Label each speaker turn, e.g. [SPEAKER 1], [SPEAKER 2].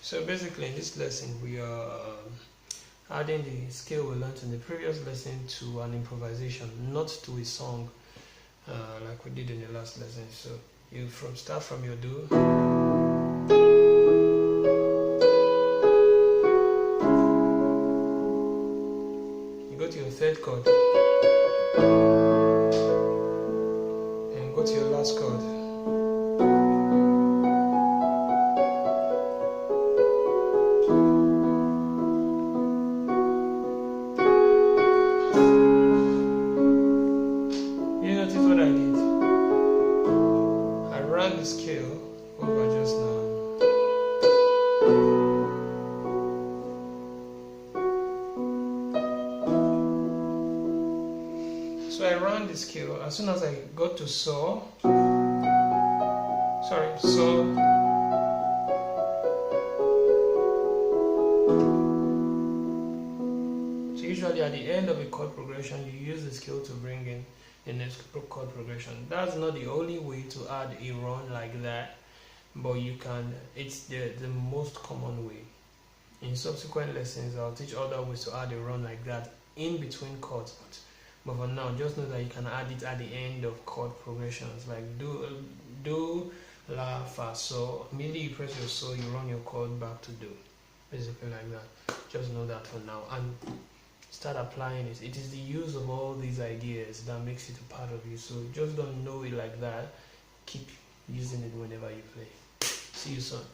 [SPEAKER 1] So basically in this lesson we are adding the scale we learned in the previous lesson to an improvisation, not to a song like we did in the last lesson. So you start from your do, you go to your third chord and go to your last chord. The scale over just now. So I ran the scale as soon as I got to saw. So usually at the end of a chord progression you use the scale to bring in the next chord progression. That's not the only way to add a run like that, but you can. It's the most common way. In subsequent lessons I'll teach other ways to add a run like that in between chords, but for now just know that you can add it at the end of chord progressions, like do, la, fa, so. Immediately you press your so, you run your chord back to do, basically like that. Just know that for now and start applying it. It is the use of all these ideas that makes it a part of you. So just don't know it like that. Keep using it whenever you play. See you soon.